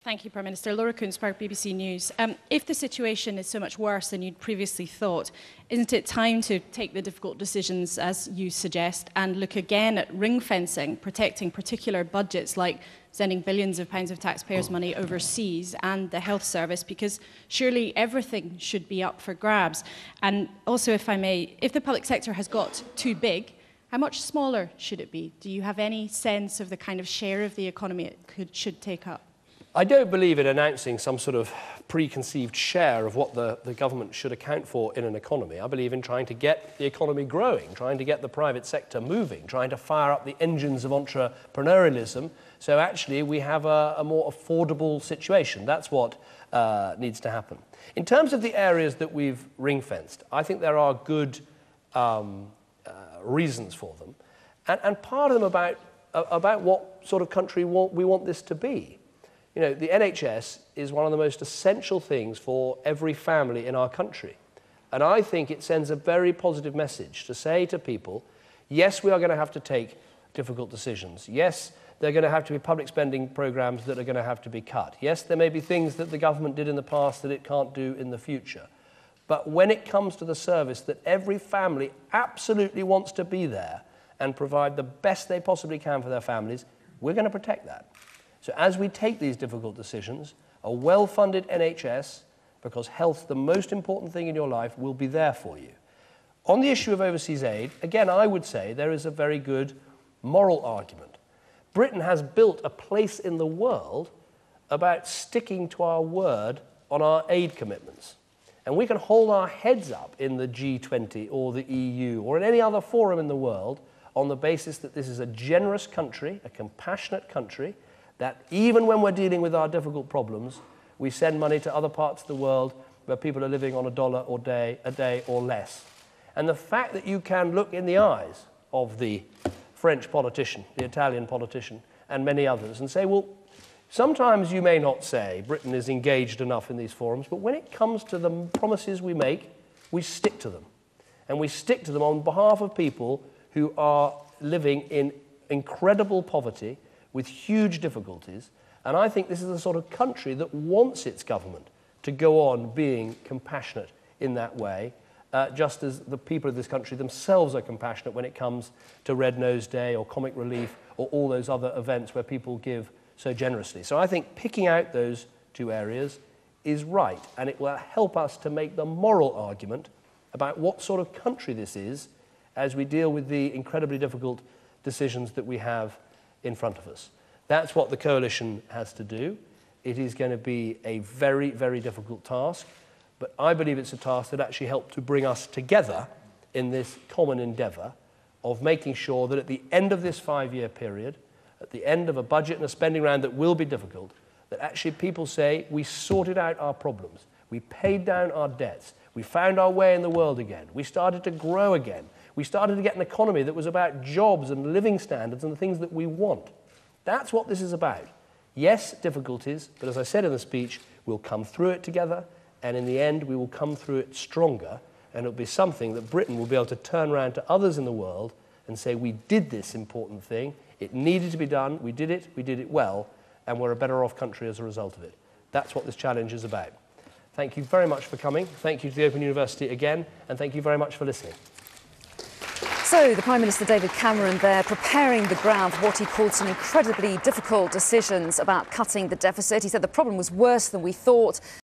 Thank you, Prime Minister. Laura Kunsberg, BBC News. If the situation is so much worse than you'd previously thought, isn't it time to take the difficult decisions, as you suggest, and look again at ring-fencing, protecting particular budgets like sending billions of pounds of taxpayers' money overseas and the health service, because surely everything should be up for grabs. And also, if I may, if the public sector has got too big, how much smaller should it be? Do you have any sense of the kind of share of the economy it should take up? I don't believe in announcing some sort of preconceived share of what the government should account for in an economy. I believe in trying to get the economy growing, trying to get the private sector moving, trying to fire up the engines of entrepreneurialism so actually we have a more affordable situation. That's what needs to happen. In terms of the areas that we've ring-fenced, I think there are good reasons for them, and part of them about what sort of country we want this to be. You know, the NHS is one of the most essential things for every family in our country. And I think it sends a very positive message to say to people, yes, we are going to have to take difficult decisions. Yes, there are going to have to be public spending programmes that are going to have to be cut. Yes, there may be things that the government did in the past that it can't do in the future. But when it comes to the service that every family absolutely wants to be there and provide the best they possibly can for their families, we're going to protect that. So as we take these difficult decisions, a well-funded NHS, because health's the most important thing in your life, will be there for you. On the issue of overseas aid, again, I would say there is a very good moral argument. Britain has built a place in the world about sticking to our word on our aid commitments. And we can hold our heads up in the G20 or the EU or in any other forum in the world on the basis that this is a generous country, a compassionate country, that even when we're dealing with our difficult problems, we send money to other parts of the world where people are living on $1 a day or less. And the fact that you can look in the eyes of the French politician, the Italian politician, and many others and say, well, sometimes you may not say Britain is engaged enough in these forums, but when it comes to the promises we make, we stick to them. And we stick to them on behalf of people who are living in incredible poverty, with huge difficulties, and I think this is the sort of country that wants its government to go on being compassionate in that way, just as the people of this country themselves are compassionate when it comes to Red Nose Day or Comic Relief or all those other events where people give so generously. So I think picking out those two areas is right, and it will help us to make the moral argument about what sort of country this is as we deal with the incredibly difficult decisions that we have in front of us. That's what the coalition has to do. It is going to be a very, very difficult task, but I believe it's a task that actually helped to bring us together in this common endeavour of making sure that at the end of this 5-year period, at the end of a budget and a spending round that will be difficult, that actually people say, we sorted out our problems, we paid down our debts, we found our way in the world again, we started to grow again, we started to get an economy that was about jobs and living standards and the things that we want. That's what this is about. Yes, difficulties, but as I said in the speech, we'll come through it together, and in the end, we will come through it stronger, and it'll be something that Britain will be able to turn around to others in the world and say, we did this important thing, it needed to be done, we did it well, and we're a better off country as a result of it. That's what this challenge is about. Thank you very much for coming. Thank you to the Open University again, and thank you very much for listening. So, the Prime Minister David Cameron there preparing the ground for what he called some incredibly difficult decisions about cutting the deficit. He said the problem was worse than we thought.